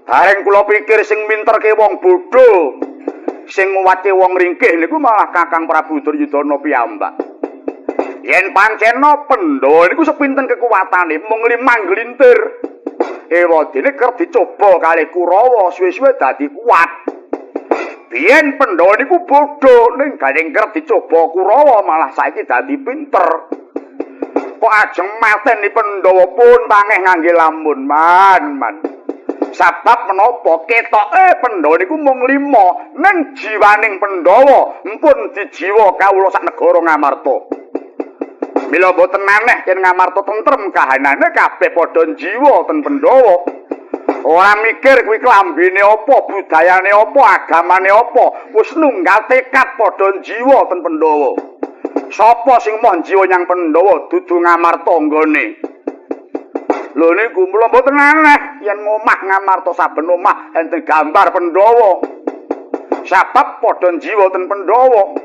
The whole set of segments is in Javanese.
Bareng kula pikir sing minterke wong bodho, sing nguwatke wong ringkih niku malah Kakang Prabu Duryudana piyambak. Yen pancena Pandhawa niku sepinten kekuwatane mung 5 glintir. Ewadene kerep dicoba kalih Kurawa suwe-suwe dadi kuat. Biyen Pandhawa niku bodho ning gandeng kerep dicoba Kurawa malah saiki dadi pinter. Kok ajeng mateni Pandhawa pun pangeh ngangge lamun man. Sabab menapa ketoke Pandhawa niku mung 5 ning jiwaning Pandhawa mpun dijiwa kawula sak negara Ngamarta. Mila boten maneh yen Ngamarta tentrem kahanane kabeh padha jiwa ten Pandhawa. Ora mikir kuwi klambine apa, budayane apa, agamane apa, wis nunggal tekad padha jiwa ten Pandhawa. Sapa sing moh jiwa nyang Pandhawa dudu Ngamarta nggone. Lho niku mula mboten aneh yen ngomah Ngamarta saben omah enten gambar Pandhawa. Sabab padha jiwa ten Pandhawa.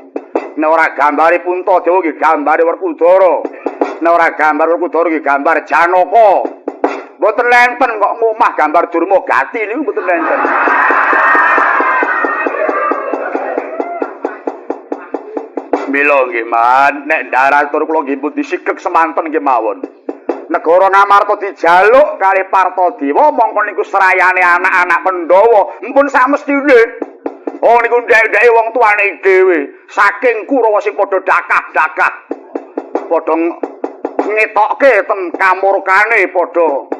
Nek ora gambare Puntadewa nggih gambare Werkudara. Nek ora gambar Werkudara nggih gambar Janaka. Mboten lenten kok ngomah gambar Durmagati niku mboten lenten. Mila nggih man, nek ndaratur kula nggih pun disigek semanten nggih mawon. Negara Ngamarta dijaluk kali Partadewa mongko niku serayane anak-anak Pandhawa mpun samestine. Oh niku ndek-ndeke wong tuane dhewe saking Kurawa sing padha dakah-dakah. Padha ngetokke ten kamurkane padha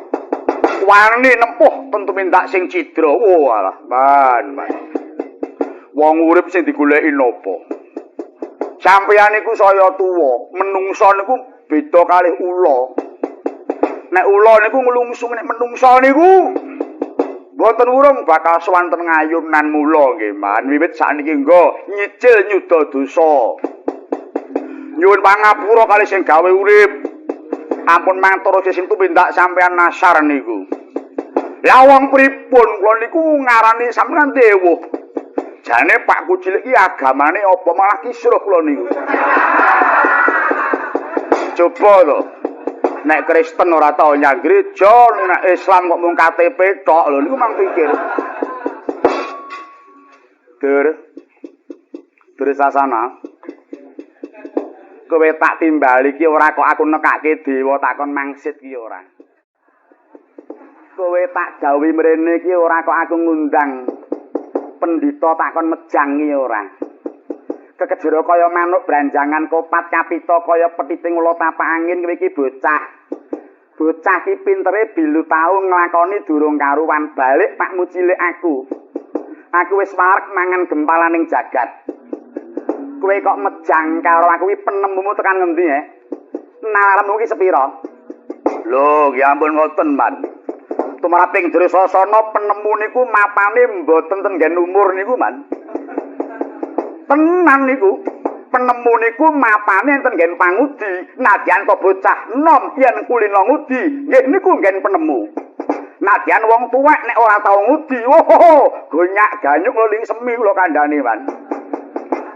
wani nempuh ten tumindak sing cidra. Oh alah, man. Wong urip sing digoleki napa? Sampeyan niku saya tuwa, menungsa niku beda kalih ula. Nek ula niku nglungsu, nek menungsa niku boten urung bakal swanten ngayunan mula nggih man. Wiwit sakniki nggo nyicil nyuda dosa. Nyuwun pangapura kalih sing gawe urip. Ampun matur sing tumindak sampeyan nasar niku. Lah wong pripun kula niku ngarani sampeyan dewuh. Jane Pak Kucilik iki agamane apa malah kisruh kula niku. Coba to. Nek Kristen ora tau nyang gereja, nek Islam kok mung KTP tok lho niku mang pikir. Dur sasana. Kowe tak timbali iki ora kok aku nekake dewa takon mangsit iki ora. Kowe tak gawe mrene iki ora kok aku ngundang pendhita takon mejang iki ora. Kekejero kaya manuk branjangan kopat kapita kaya petiting ula tapak angin kowe iki bocah. Bocah ki pintere bilu tau nglakoni durung karuan balik Pak Mucilik aku. Aku wis warek mangan gempalaning jagat. Kowe kok mejang karo aku ki penemumu tekan ngendi nalarmu ki sepira? Lho, ya ampun ngoten, Man. Tumraping Dresasana penemu niku mapane mboten ten nggen umur niku, Man. Tenan niku penemu niku mapane enten nggen pangudi nadyan kok bocah enom yen kulina ngudi nggih niku nggen penemu nadyan wong tuwek nek ora tau ngudi gonyak ganyuk lho ling semi kula kandhane man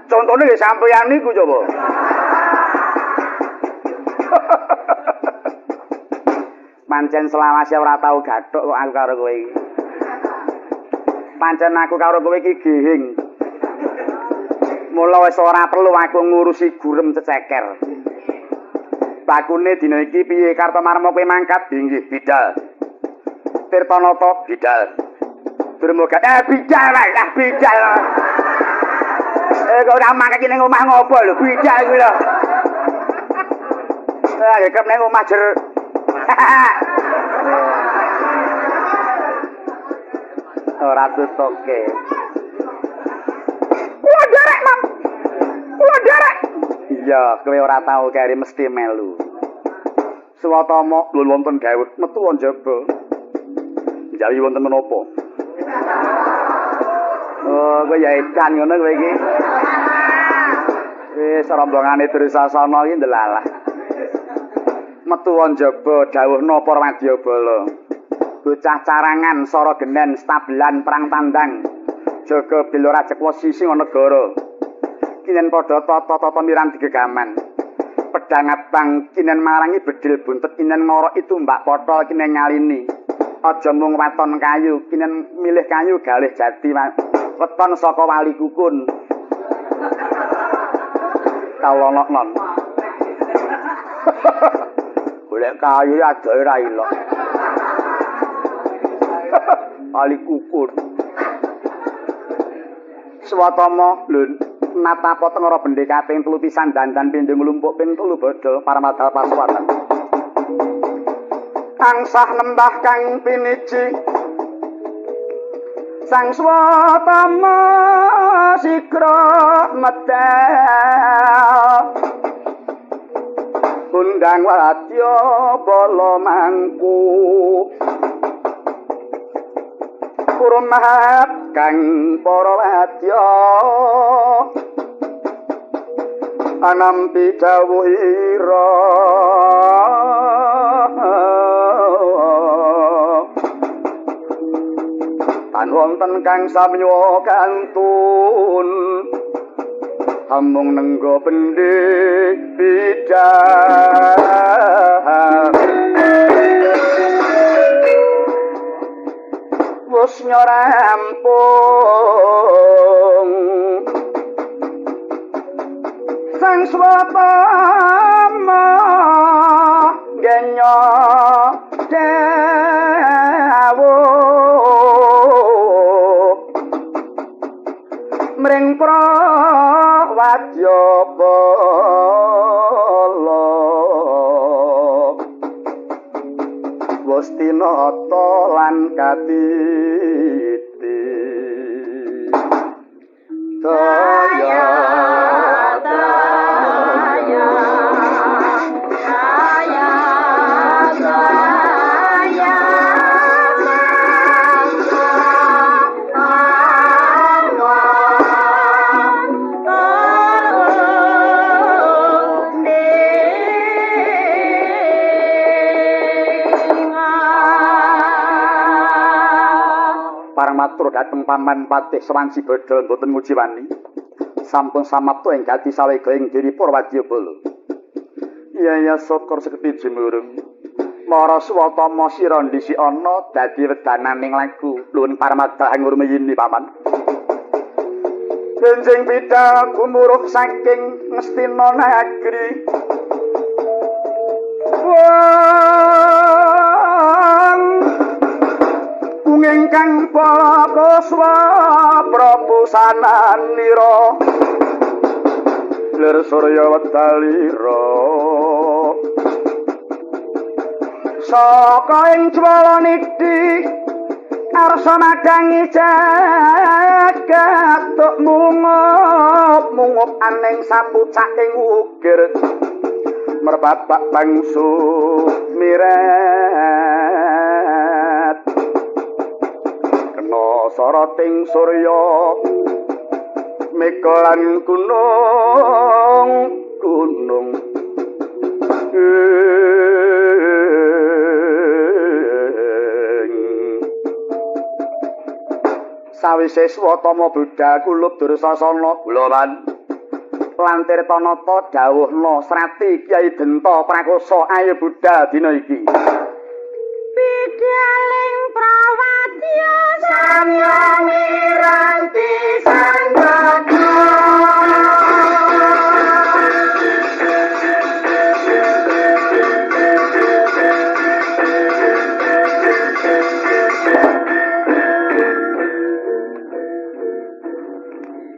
contone nggih sampeyan niku coba pancen selawase ora tau gathuk kok aku karo kowe iki pancen aku karo kowe iki gihing. Mula wis ora perlu aku ngurusi gurem ceceker. Bakune dina iki piye Kartomarma kowe mangkat inggih bidal. Tirtanata bidal. Durmogat bidal wae lah bidal. Kok ora mangkat ning omah ngopo lho bidal kuwi lho. Gekep ning omah jer. Ora tutuke. Kula derek, Mam. Kula derek. Iya, kowe ora tau kari mesti melu. Swatama lho wonten gawe metu njaba. Jawi wonten menapa? Oh, kowe ya edan ngono kowe iki. Wis rombongane Dresasana iki ndelalah. Metu njaba dawuhna para wadyabala. Bocah carangan sora genen stabelan perang tandang. Jaga Belora Jekwa sising negara. Kinen padha tata-tata mirang digegaman. Pedang abang kinen marangi bedil buntet kinen ngorok itu mbak potol kinen ngalini. Aja mung waton kayu, kinen milih kayu galih jati weton saka wali kukun. Kalonoknon. Golek kayu adohe ra ilok. Wali kukun. Swatama lho natapa tengara bendhe kaping 3 pisan dandan pindho nglumpuk ping 3 bodol paramadal pasuwatan. Angsah nembah kang piniji sang swatama sikra medal undang wadya bala mangku kurmat kang para wadya anampi dawuhira tan wonten kang samya kantun amung nenggo bendhe bidang wis nyorampung sang swatama genya mring prawadya bala Wastinata lan katiti daya matur dhateng paman patih Sewansi Badha mboten mujiwani sampun samapta ing gati sawega ing diri Purwadya Bala. Iya syukur seketi jemurung Mara swatama sira ndisi ana dadi wedananing lagu luwih paramadha ngurmiyini paman. Benjing bidal gumuruh saking Ngastina Nagri. Ingkang pakoswa prapusananira lir surya wedalira saka ing jwalaniti arsa madangi jagat tuk mungup aning sapucak ing ukir merbapak bangsu miret soroting surya mekalan gunung sawise swatama Buddha kulub Dursasana Gulawan lan Tirtanata dawuhna Srati Kyai Denta Prakosa ayo Buddha dina iki Bidaling prawadya samya miranti sanjata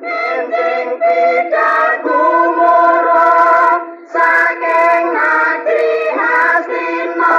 enjing bidal gumuruh saking Nagri Hastina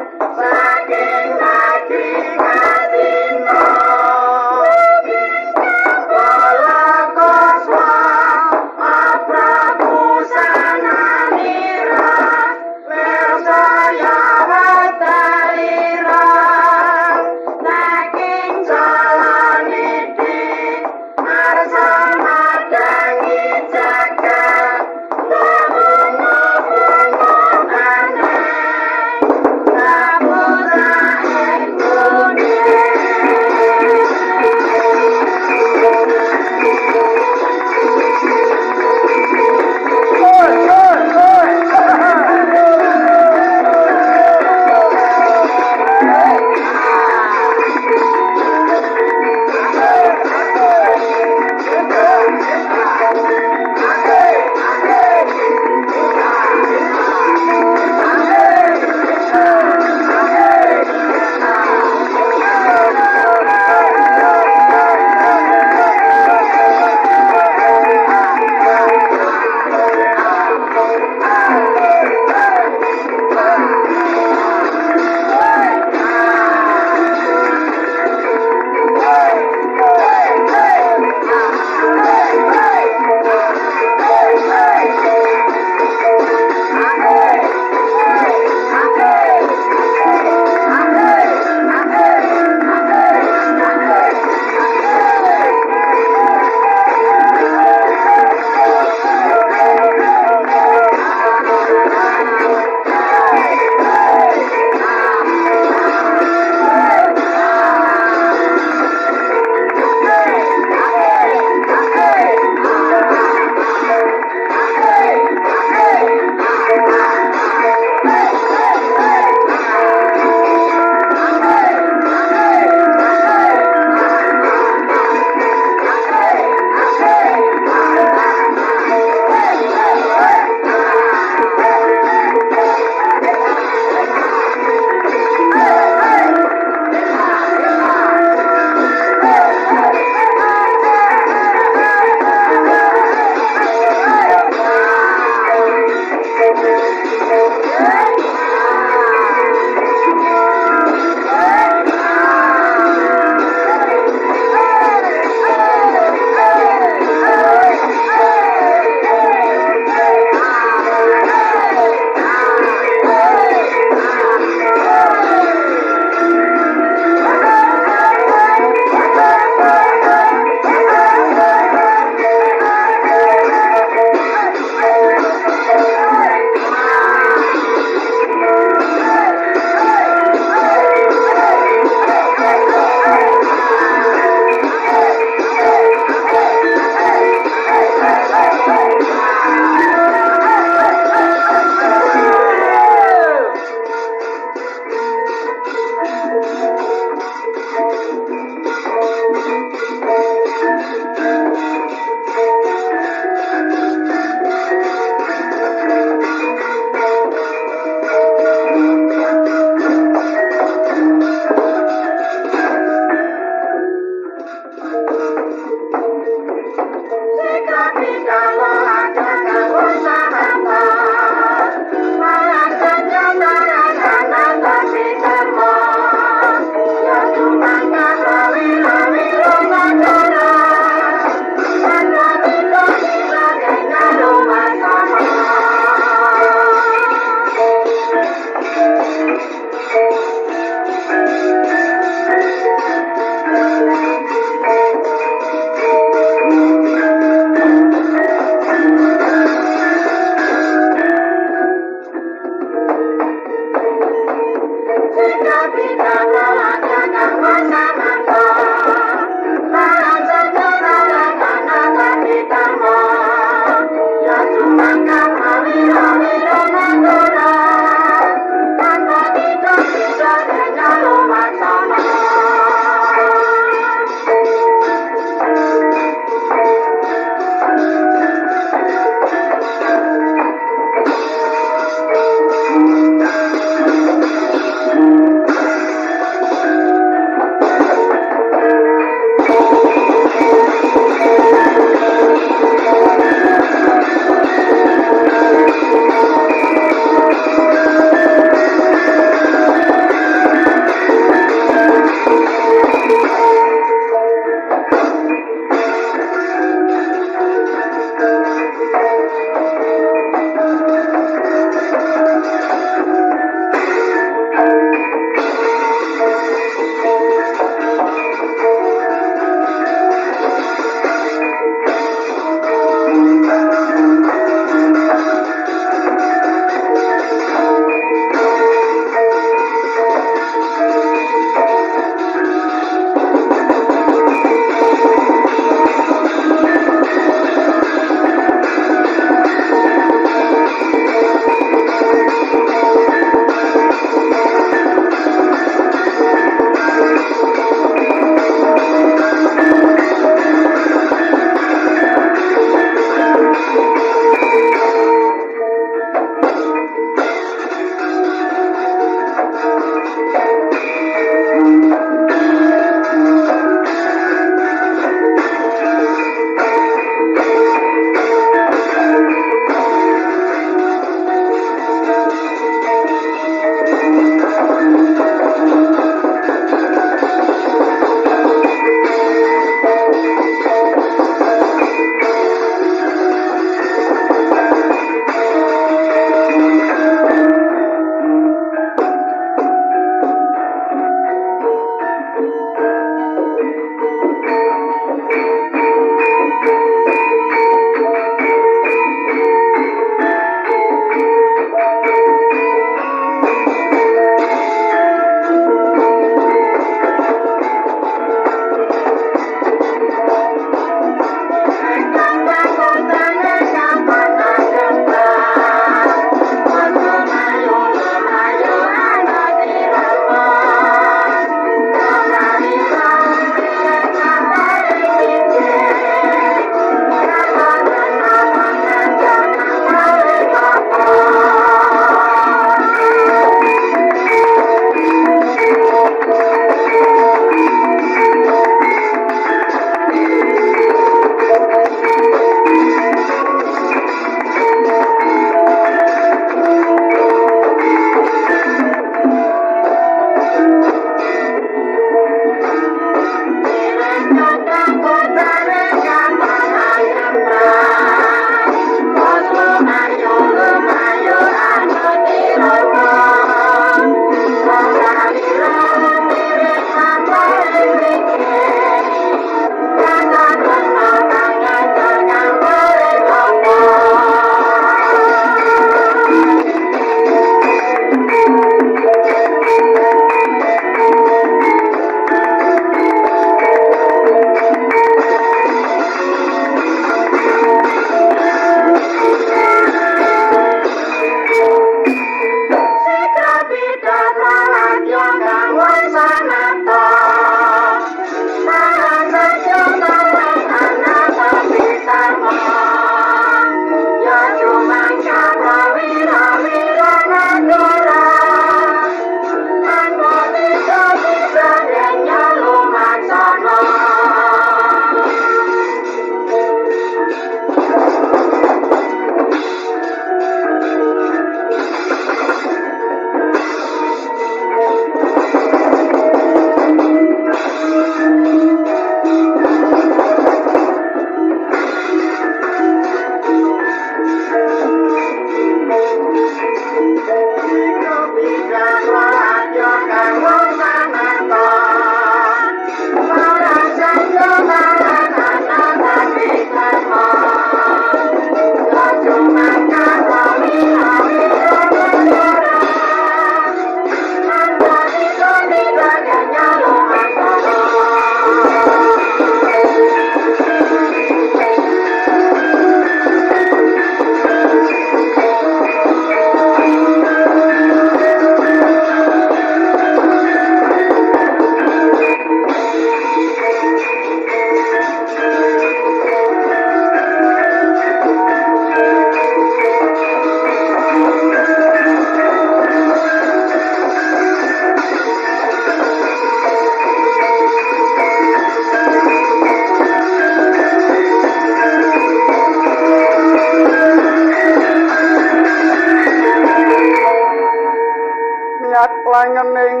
langening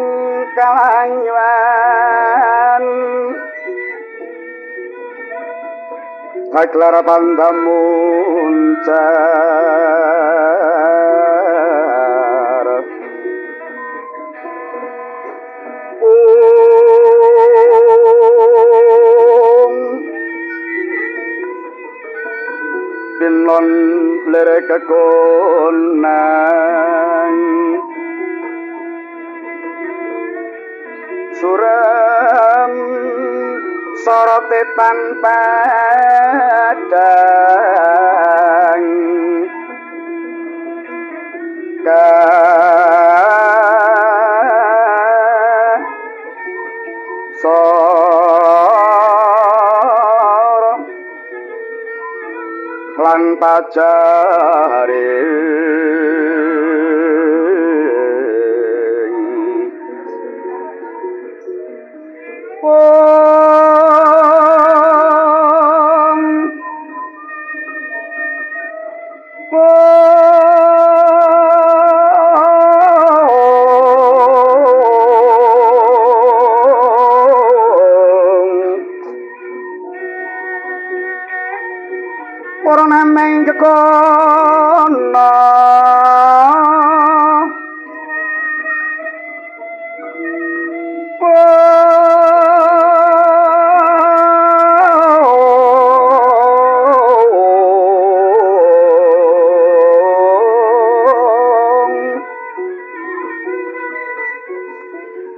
kalanyuan Aklara pandamu uncar Pinon lere kekonang Suram sorote tanpa padang soro lan pajare Para nameng kekono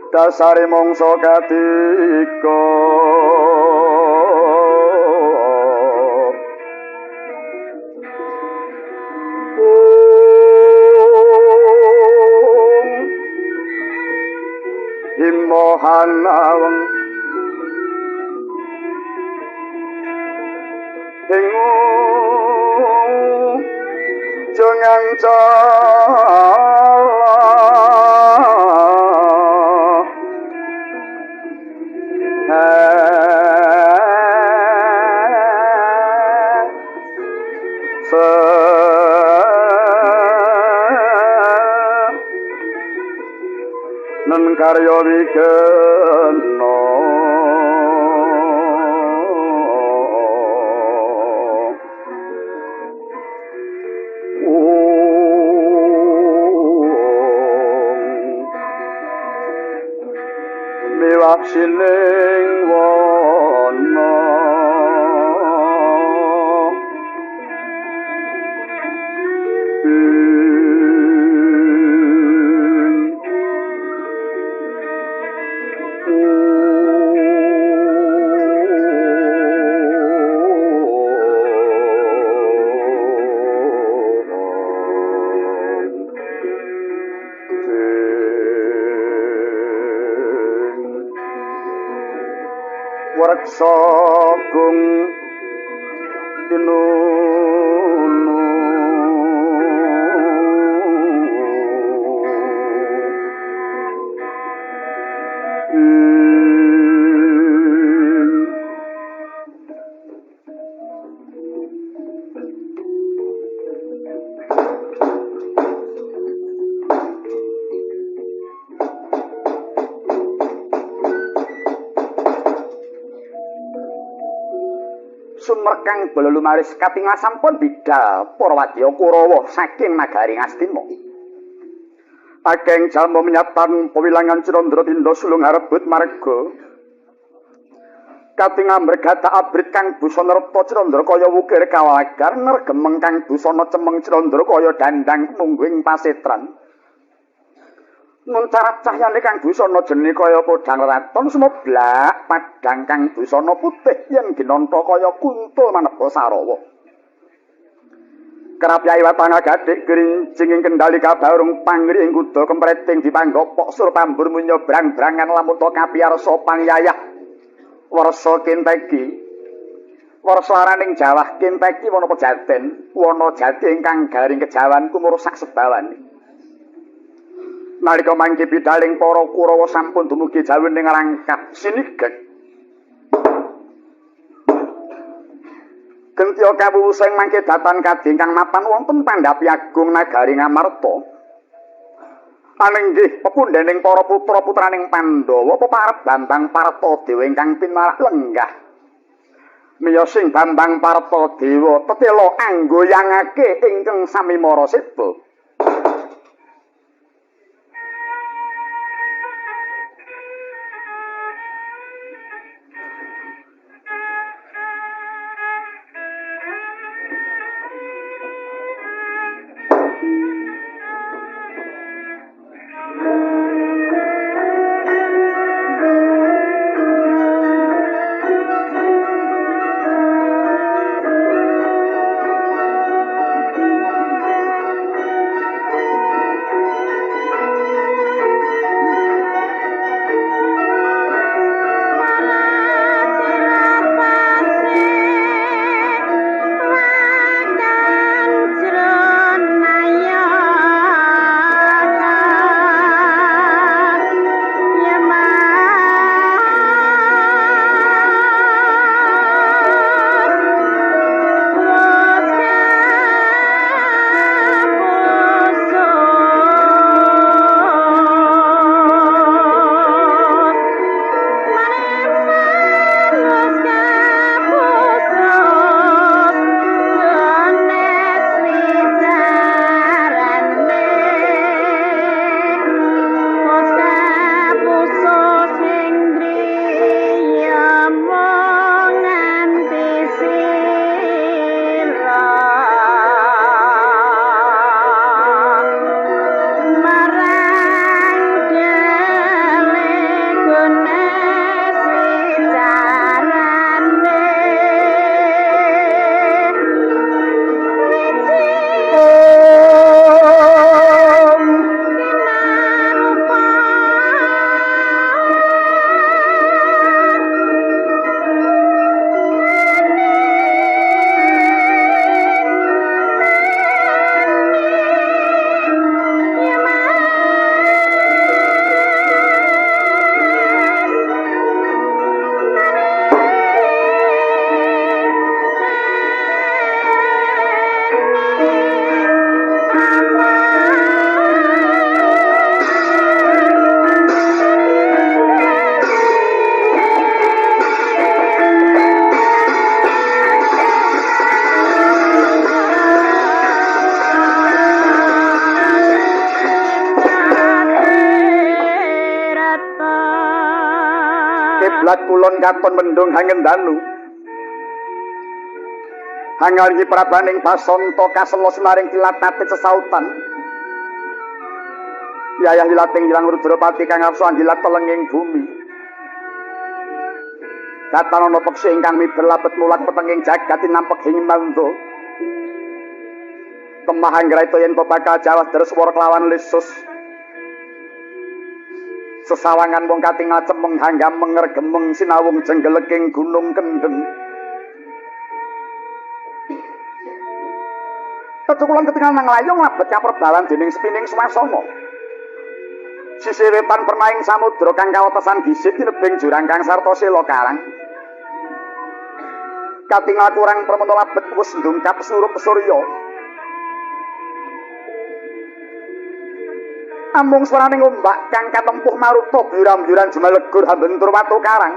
Dasare mangsa katika Himmohanawang Hingung Jangan Nan karya wigena miwah sining wana Waraksa gung tinunu Sumerkang bala lumaris katingasampun bidal para wadya Kurawa saking nagari Ngastina. Ageng jalma menyatan pewilangan Cirandra Tinda sulung arebut marga. Katinga mregata abrit kang busana repta Cirandra kaya wukir kawalagar nergemeng kang busana cemeng Cirandra kaya dandang mungguing pasetran. Nun carat cahyane kang busana jene kaya podhang raton sumeblak padhang kang busana putih yen ginanta kaya kuntul maneba Sarawa. Kerap yai watanga gadhik grincing ing kendali kabarung pangri ing kuda kempreting dipanggopok sur pambur munya brang-brangan lamun to kapiyarsa pangyayah warsa kintegi. Warsa araning Jawah kintegi wana pejaten, wana jati ingkang garing kejawan kumurusak sebawane. Nalika mangke bidaling para Kurawa sampun dumugi jawining rangkap sinigek. Gentya kawuwusing mangke datan kadhe ingkang mapan wonten Pandhapi Agung Nagari Ngamarta. Panenggih pepundhening para putra-putraning Pandhawa peparep Bambang Partadewa ingkang pinarak lenggah. Miyosing Bambang Partadewa tetela anggoyangake ingkang sami maraseba. Kiblat kulon katon mendung hangendanu. Hangalgi prabaning Basanta kaselo semaring tilatati sesautan. Yayah hilating hilang Rudropati kang ngapso andilat telenging bumi. Katanono peksi ingkang miber labet mulat petenging jagat tinampek hingmando. Temah anggraita yen bakal Jawa Dreswara kelawan Lesus. Sesawangan wong katingal cemeng hanggam menger gemeng sinawung jenggeleking gunung kendeng. Kecukulan ketingal nang layung labet kaperbawan dening spining swasana. Sisih wetan permaing samudra kang kawetesan gisik tinebing jurang kang sarta sela karang. Katingal kurang permana labet wis ndungkap surup surya. Amung swaraning ombak kang katempuh maruta biuram-biuran jumalegur hambentur watu karang.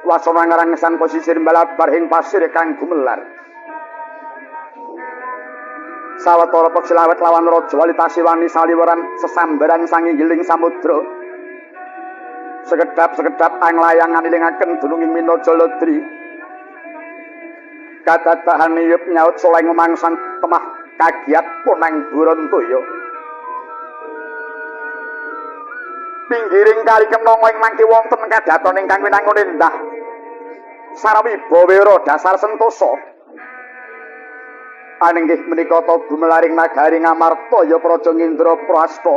Wasana ngarangesan posisir balabar ing pasir kang gumelar. Sawetara peksi lawet lawan raja walitasi wani saliweran sesambaran sanginggiling samudra. Sekedap-sekedap anglayangan ilingaken dununging Minajaladri. Kadadahan iyup nyaut soleng memangsan temah kagiat punang Burantoya. Pinggiring kali kenongo ing mangke wonten kadaton ingkang winangun endah. Sarawibawira dasar sentosa. Anenggih menika ta gumelaring nagari Ngamarta ya Praja Ngendraprasta.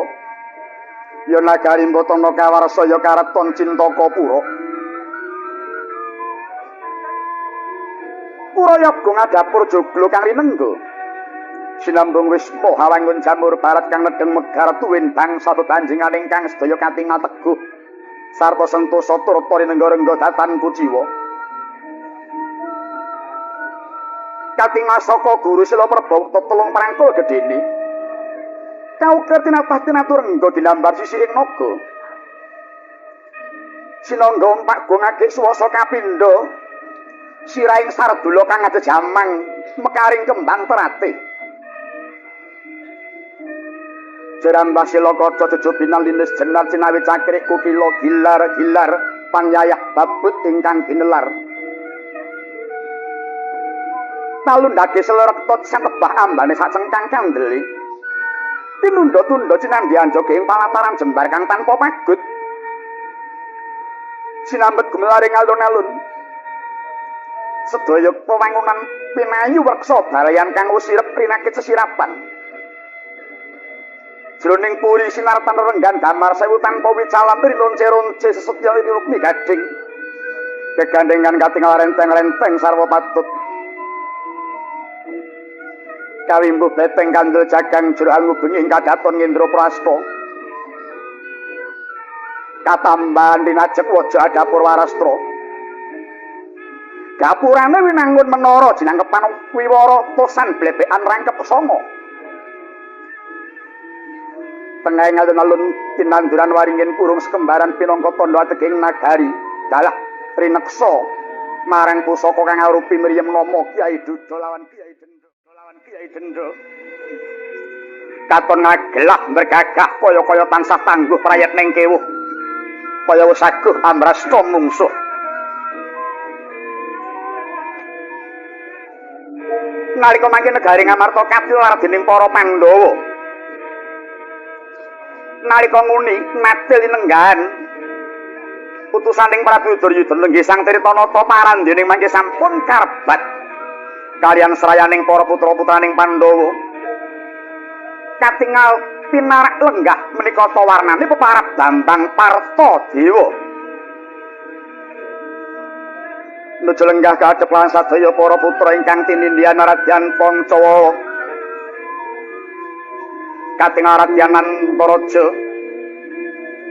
Ya nagari Mbatana Kawarsa ya Karaton Cintaka-pura. Purayaga ngadhapur joglo kang rinengga. Sinambung wisma hawangun jamur barat kang nedeng megar tuwin bangsa tetanjingan ingkang sedaya katingal teguh sarta sentosa turta rinengga-rengga datan kuciwa. Katingal saka Guru Sila Prabawukta telung prangkul gedene Kau tinapah tinatur enggo dilambar sisi ing naga. Sinangga umpak gongake swasa kapindho. Siraing Sardula kang ajejamang mekaring kembang terate. Jerambah silakaca jejobinan linis jenar cinawi cakrik kukila gilar-gilar panyayah babut ingkang ginelar. Talundake selerekta sanebah ambane sacengkang kandeli. Tinunda-tunda cinambian joge ing palataran jembar kang tanpa pagut. Sinambet gumelaring alun-alun. Sedaya pewangunan pinayu werksa balayan kang wis sirep rinakit sesirapan. Jroning puri sinar tan renggan damar sewu tanpa wicalan rinonce-ronce sesetya rukmi gading. Kegandengan katingal renteng-renteng sarwa patut. Kawimbuh beteng kandel jagang jroang ngubengi ing kadaton ngendra prasta. Katambahan dinajek waja adapur warastra. Gapurane winangun menara jinangkepan wiwara tosan blebekan rangkep songo. Tengahing alun-alun tinanduran waringin kurung sekembaran pinangka tandha ateging nagari. Dalah rineksa marang pusaka kang arupi mriyem nama Kyai Duda lawan Kyai Dendra. Katon ngagelah bergagah kaya-kaya tansah tangguh prayat ning kewuh. Kaya wis aguh ambrasta mungsuh. Nalika mangke negari Ngamarta katilar dening para Pandhawa. Nalika nguni nadil nenggahan utusaning Prabu Duryudana lenggih Sang Tirtanata parandening mangke sampun karebat kaliyan serayaning para putra-putraning Pandhawa. Katingal pinarak lenggah menika warnane peparab Bambang Partadewa. Nuju lenggah kadhep lan sadaya para putra ingkang tinindhian Radyan Pancawa. Katingal Radyanan Taraja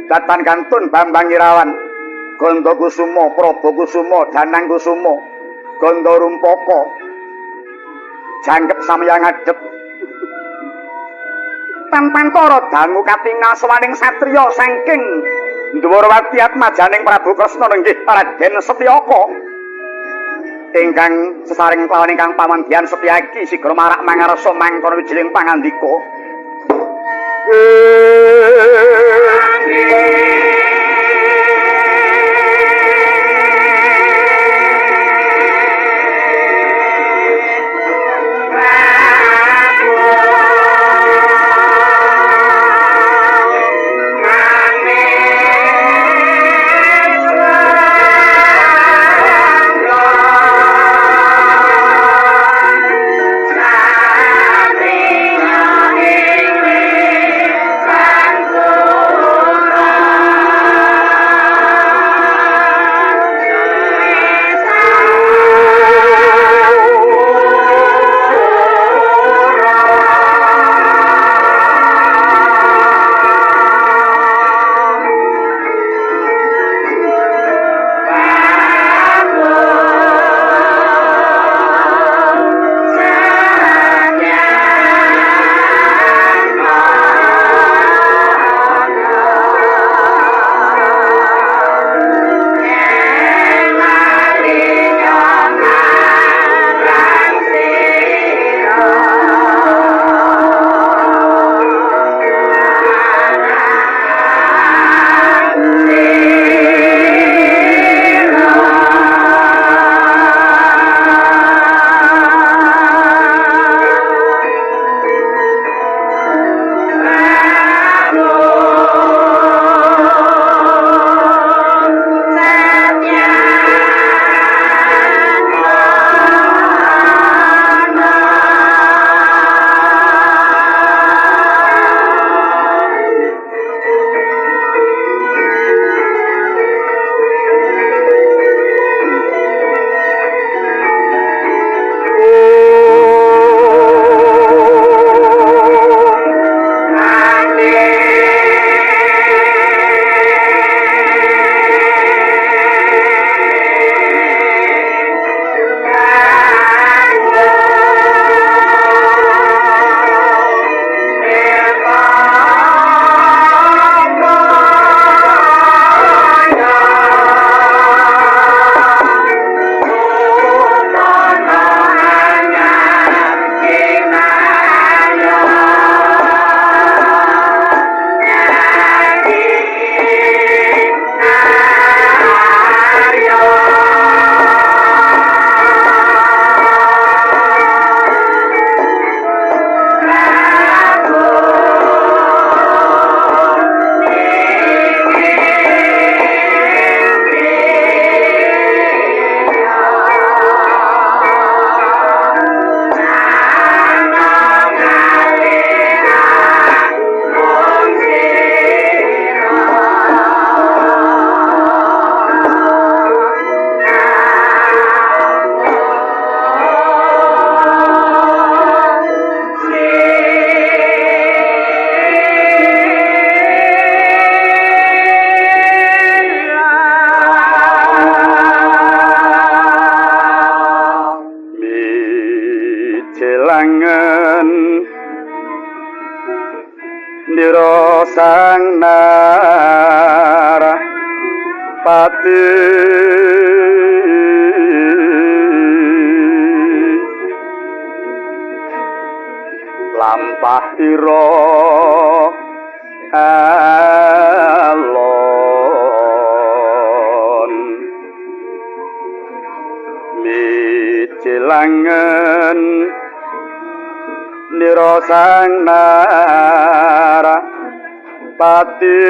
Datan Kantun Bambang Irawan Ganda Kusuma Praba Kusuma Danang Kusuma Ganda Rumpaka Jangkep samya ngadhep Pantara dangu katingal sawaning satriya saking Dwarawati atmajaning Prabu Kresna inggih Raden Setyaka ingkang sesaring kelawan ingkang pamandhian Setyaki sigra marak mangarsa mangkana wijining pangandika. pati lampah ira alon micilangen nira sang nara pati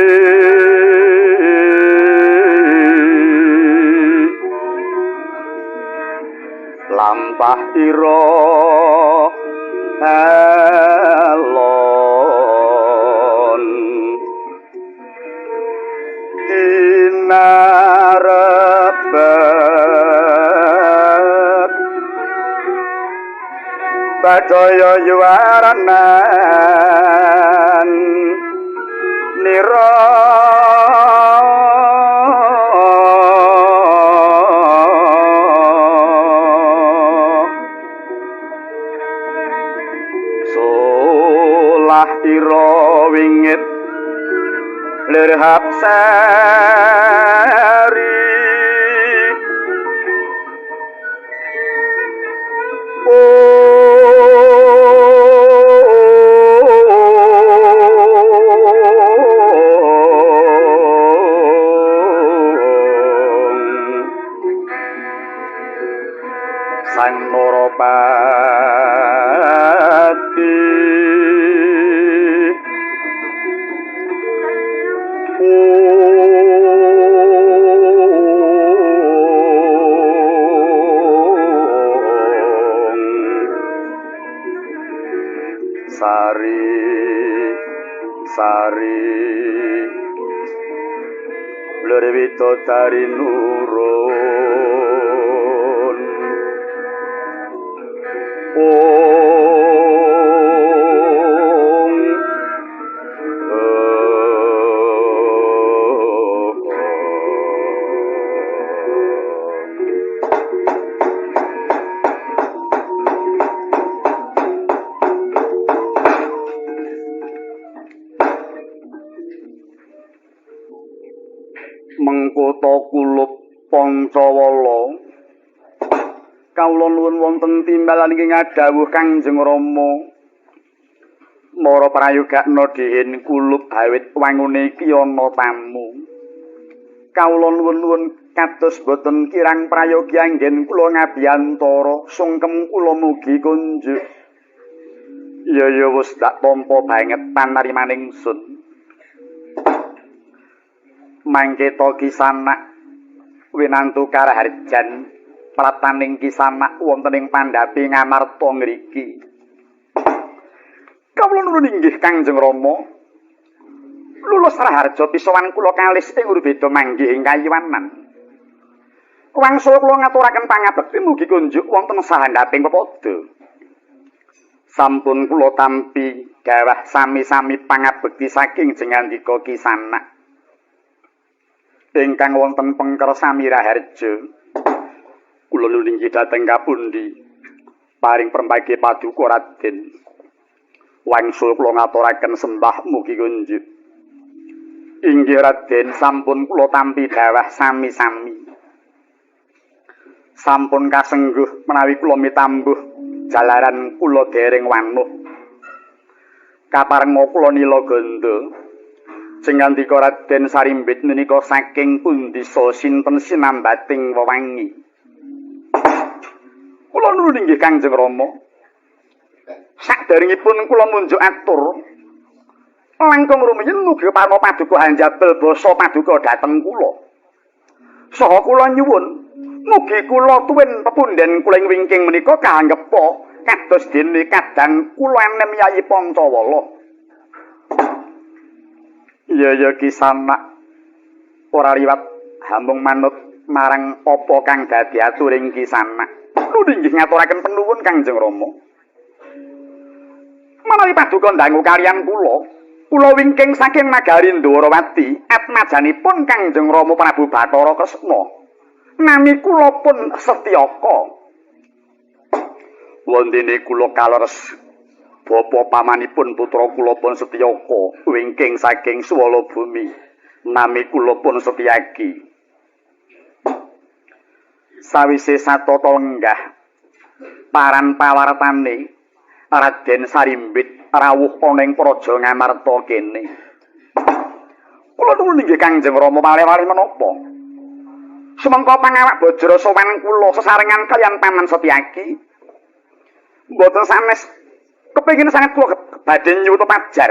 lampah ira alon dinarebet bacaya yuwaranan nira solah ira wingit lirhap sari sang Narapati sari sari lurwito tari nurun mengkota kulup Pancawala kawula nuwun wonten timbalan ingkang adhawuh Kangjeng Rama mara prayogakna dhihen kulup awit wangune iki ana tamu kawula nuwun kados boten kirang prayogi anggen kula ngabiyantara sungkem kula mugi kunjuk ya wis dak tampa banget panarimaning sun mangketa kisanak winantu Karaharjan prataning kisanak wonten ing pandhapi Ngamarta ngriki kawula nuwun inggih Kangjeng Rama lulus Raharja pisowan kula kalis ing urbeda manggih ing kayiwanan wangsul kula ngaturaken pangabekti mugi kunjuk wonten sahandhaping pepada sampun kula tampi dawah sami-sami pangabekti saking jengandika kisanak ingkang wonten pengker sami Raharja kula nuwun inggih dhateng kapundi paring permagi paduka Raden wangsul kula ngaturaken sembah mugi kunjuk inggih Raden sampun kula tampi dawah sami-sami sampun kasengguh menawi kula mitambuh jalaran kula dereng wanuh kaparenga kula nila ganda jengandika Raden Sarimbit menika saking pundi sinten sinambating wewangi kula nuwun inggih Kangjeng Rama sakderengipun kula munjuk atur langkung rumiyin mugi parma paduka Hanjabel basa paduka dhateng kula saha kula nyuwun mugi kula tuwin pepundhen kula ing wingking menika kaanggepa kados dene kadang kula enem Yayi Pancawala ya kisanak ora liwat hambung manut marang apa kang dadi aturing kisanak nuwun inggih ngaturaken penuwun Kangjeng Rama menawi paduka ndangu kaliyan kula wingking saking nagari Ndwarawati atmajanipun Kangjeng Rama Prabu Bathara Kresna nami kula pun Setyaka wondene kula kaleres bapa pamanipun putra kula pun Setyaka wingking saking swala bumi nami kula pun Setyaki Sawise satata lenggah paran pawartane Raden Sarimbit rawuh ana ing praja Ngamarta kene. Kula nuwun inggih Kangjeng Rama malih-malih menapa? Sumangka pangawak Bajra sowan kula sesarengan kaliyan Paman Setyaki. Mboten sanes kepengin sanget kula badhe nyuwun pajar.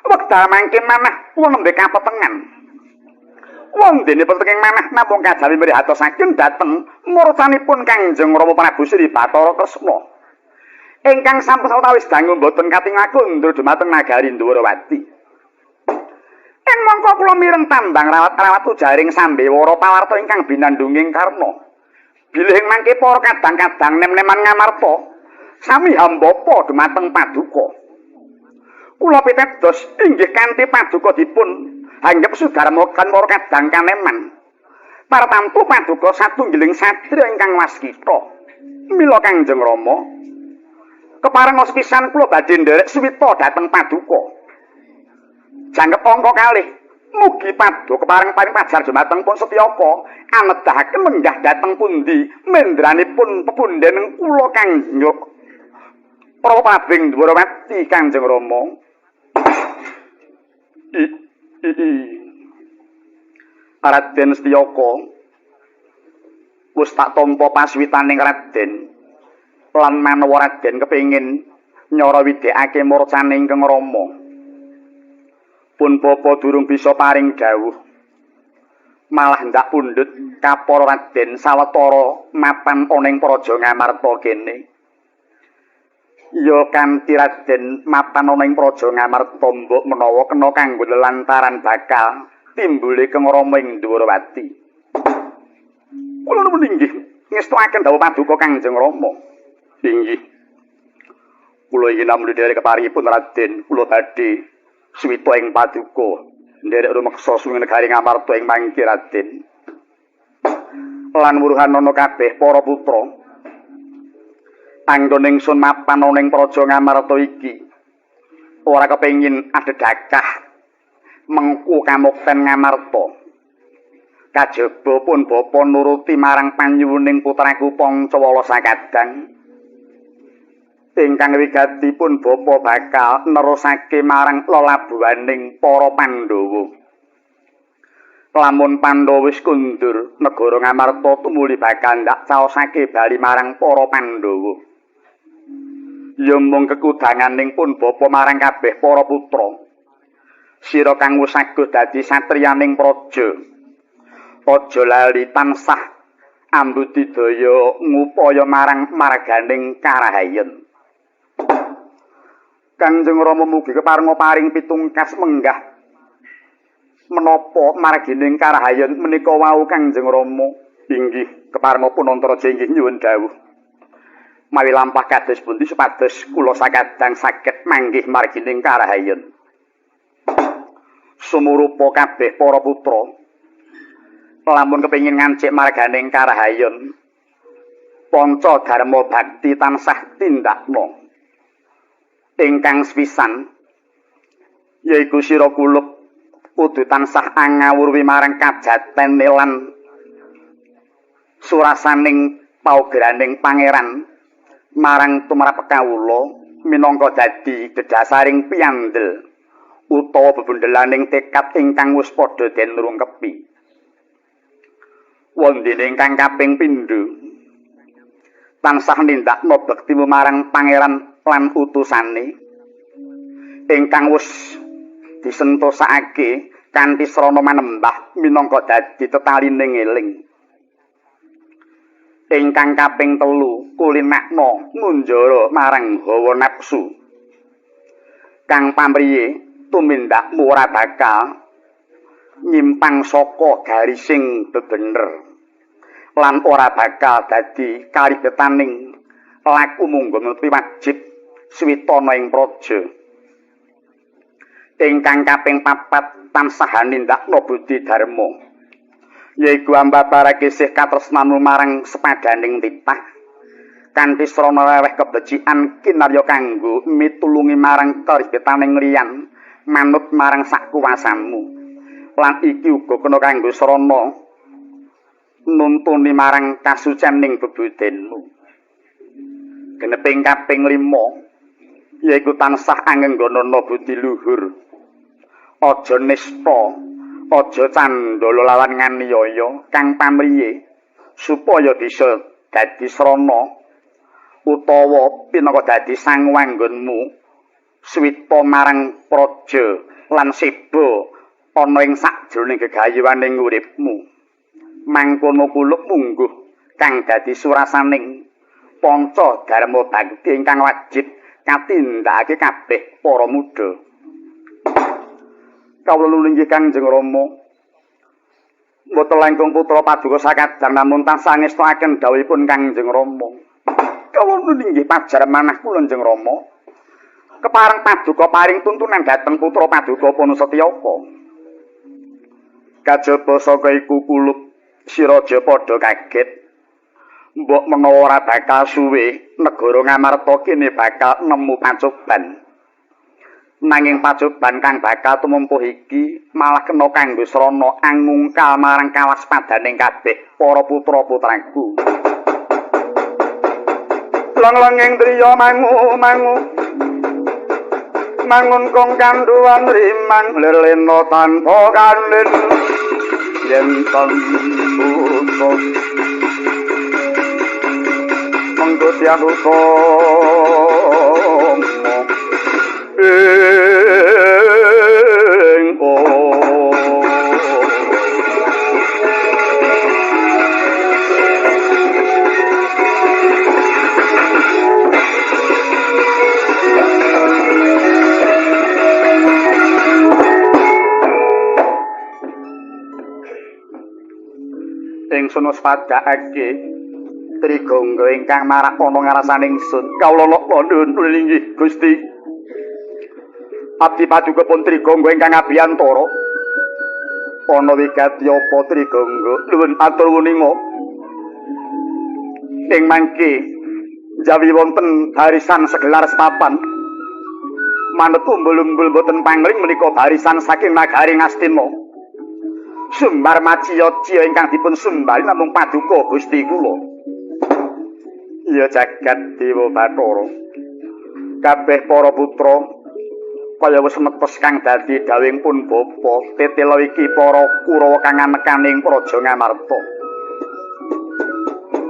Wekdal mangke manah kula nembe kapetengan. Wondene penting manah namung kajawi mrihatosaken dhateng murcanipun Kangjeng Rama Prabu Sri Bathara Kresna. Ingkang sampun sawetawis dangu mboten katingaku ndur dumateng nagari Ndwarawati. Ing mangka kula mireng tambang rawat-rawat ujaring Sambewara pawarta ingkang binandunging Karna. Bilih mangke para kadang-kadang nem-neman Ngamarta sami hambapa dumateng Paduka. Kula pitedos inggih kanthi Paduka dipun anggep sudarma kan para kadang kaneman. Partamtu Paduka satunggiling satriya ingkang waskita. Mila Kangjeng Rama kepareng pisan kula badhe nderek suwita dhateng Paduka. Jangkep angka kalih mugi Paduka kepareng paring pajar dumateng pun Setyaka anedahaken menggah dhateng pundi mendranipun pepunden kula Kangjeng Prabing Ndwarawati Kanjeng Rama. Raden Setyaka wis tak tampa paswitaning Raden lan manawa Raden kepengin nyara widekake murcaning Kang Rama. Pun bapa durung bisa paring dawuh. Malah ndak pundhut kapara Raden sawetara mapan ana ing praja Ngamarta kene. Ya kanthi Raden mapan ana ing praja Ngamarta mbok menawa kena kanggo lelantaran bakal timbule Kang Rama ing Ndwarawati. Kula nuwun inggih ngestuaken dawuh Paduka Kangjeng Rama. Inggih. Kula ingin namung dherek keparipun Raden kula badhe suwita ing Paduka nderek rumeksa suwing negari Ngamarta ing mangke Raden. Lan wuruhan ana kabeh para putra. Anggone ingsun mapan ana ing praja Ngamarta iki ora kepengin adhedhakah mengku kamukten Ngamarta. Kajaba pun bapa nuruti marang panyuwuning putraku Pancawala sakadang. Ingkang wigatipun bapa bakal nerusake marang lelabuhaning para Pandhawa. Lamun Pandhawa wis kundur, negara Ngamarta tumuli bakal ndak caosake bali marang para Pandhawa. Ya mung kekudanganing pun bapa marang kabeh para putra. Sira kang wis saguh dadi satriyaning praja. Aja lali tansah ambudidaya ngupaya marang marganing karahayen. Kanjeng Rama mugi keparenga paring pitungkas menggah menapa margining karahayen menika wau Kanjeng Rama. Inggih keparenga Punantaraja inggih nyuwun dawuh. Mawi lampah kados pundi supados kula sakadang saged manggih margining karahayen. Sumurupa kabeh para putra lamun kepengin ngancik marganing karahayen panca dharma bakti tansah tindakna. Ingkang sepisan yaiku sira kulup kudu tansah angawurwi marang kajaten lan surasaning paugeраning pangeran marang tumrap kawula minangka dadi dedhasaring piyandel utawa bebundelaning tekad ingkang wis padha den nrungkepi. Wondene ingkang kaping pindho tansah nindakna bektimu marang pangeran lan utusane ingkang wis disentosake kanthi srana manembah minangka dadi tetalining eling. Ingkang kaping telu kulinakna ngunjara marang hawa nafsu. Kang pamriye tumindakmu ora bakal nyimpang saka garising bebener lan ora bakal dadi kalibetaning laku munggo nutupi wajib switana ing praja. Ingkang kaping papat tansah nindakna budi dharma yaiku ambabarake sih katresnanu marang sepadaning titah kanthi srana leleh kebecikan kinarya kanggo mitulungi marang kalibetaning liyan manut marang sakuwasamu lan iki uga kena kanggo srana nuntuni marang kasucening bebudenmu. Geneping kaping 5 yaiku tansah anggenggana budi luhur. Aja nista, aja candala lawan nganiaya kang pamriye supaya bisa dadi srana utawa pinaka dadi sang wanggonmu swita marang praja lan seba ana ing sajroning gegayuhaning uripmu. Mangkono kula mungguh kang dadi surasaning panca dharma bakti ingkang wajib katindakake kabeh para muda. Kawula nulinggih Kangjeng Rama, mboten langkung putra paduka sakadang namun tansah ngestakaken dawuhipun Kangjeng Rama. Kawula nulinggih pajar manah kula Kangjeng Rama, kepareng paduka paring tuntunan dhateng putra paduka Panusetyaka. Kajaba saka iku kulup siraja padha kaget. Mbok menawa ora bakal suwe negara Ngamarta kene bakal nemu pacoban. Nanging pacoban kang bakal tumempuh iki malah kena kanggo srana angungkal marang kawaspadaning kabeh para putra-putraku. Lang-langing driya mangun kong kanduan rimang lelena tanpa kanin yen tanpa monggo tianuto ingsun wis padhakake Trigangga ingkang marak ana ngarasaning ingsun. Kawula nuwun inggih Gusti. Abdi paduka pun Trigangga ingkang abiyantara. Ana wigati apa Trigangga? Nuwun atur wuninga. Ing mangke jawi wonten barisan segelar sepapan. Manut umbul-umbul boten pangling menika barisan saking nagari Ngastina. Sumbar maciya-ciya ingkang dipun sumbali namung paduka Gusti kula. Ya jagat Dewa Bathara. Kabeh para putra kaya wis metes kang dadi dawing pun bapa. Tetela iki para Kurawa kang anekaning Praja Ngamarta.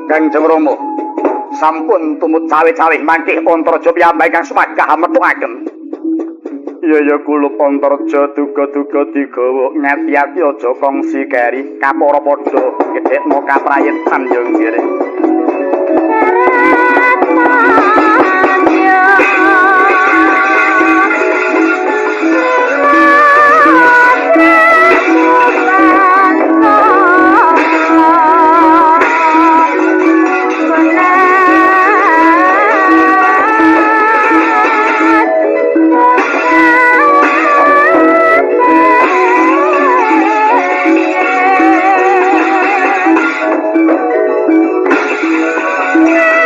Kanjeng Rama sampun tumut cawe-cawe mangke Antarja piyambak kang sumagah metukaken. Ya kulup Antarja duga-duga digawa ngati-ati aja kongsi keri kapara padha gedhekno kaprayetan ya nggih. Yeah.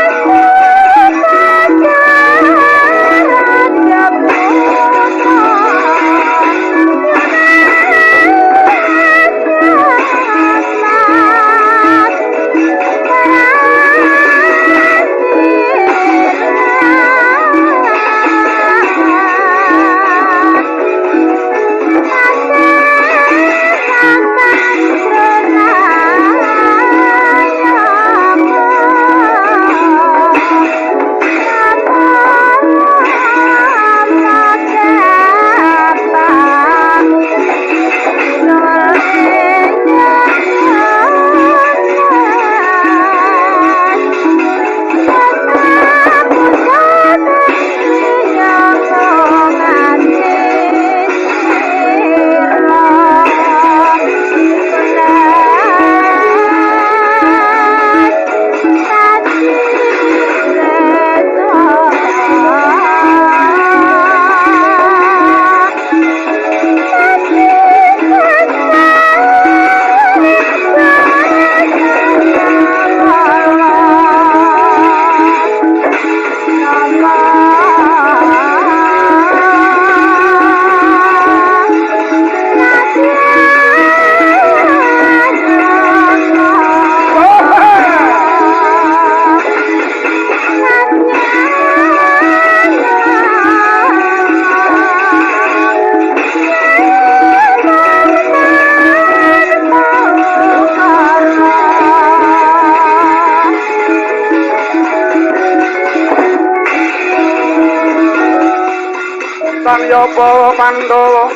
Jaya Pandhawa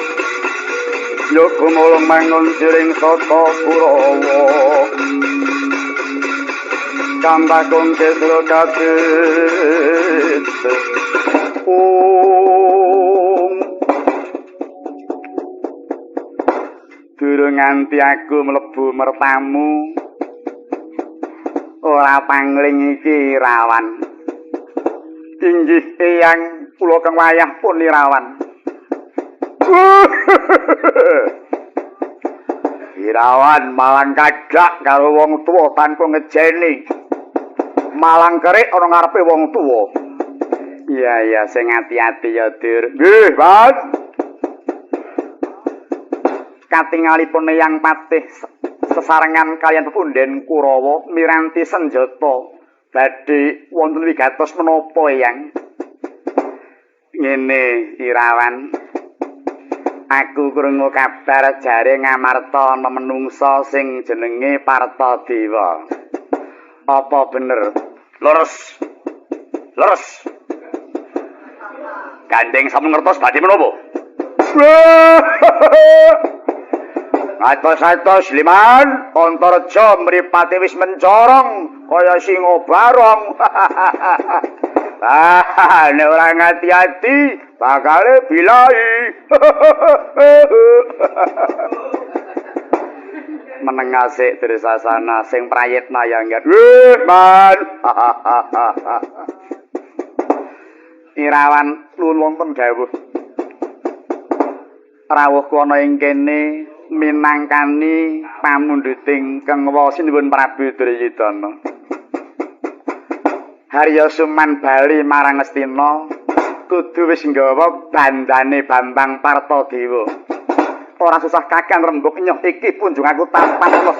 yo gumulung mangun siring sata Kurawa tambah kunci surokatit durung nganti aku mlebu mertamu ora pangling iki Irawan inggih eyang kula kang wayah pun Irawan Irawan malang kagak karo wong tuwa tanpa ngejeni malang kerik ana ngarepe wong tuwa iya sing ati-ati ya Dur nggih Mas katingalipun Eyang Patih sesarengan kalian pepunden Kurawa miranti senjata badhe wonten wigatos menapa Eyang ngene Irawan aku krungu kabar jare Ngamarta ana menungsa sing jenenge Partadewa apa bener leres gandeng sampun ngertos badhe menapa Atos Liman, Kontorjo mripate wis mencorong kaya singa barong. Nek ora ngati-ati bakale bilai. Meneng asik Dresasana sing prayitna ya nggih. Man. Irawan nuwun wonten dawuh. Rawuhku ana ing kene minangkani pamundhuting Kengwa Sinuwun Prabu Duryudana. Harya Suman bali marang Astina kudu wis nggawa bandane Bambang Partadewa. Ora susah kakang rembug nyoh iki punjung aku tampan los.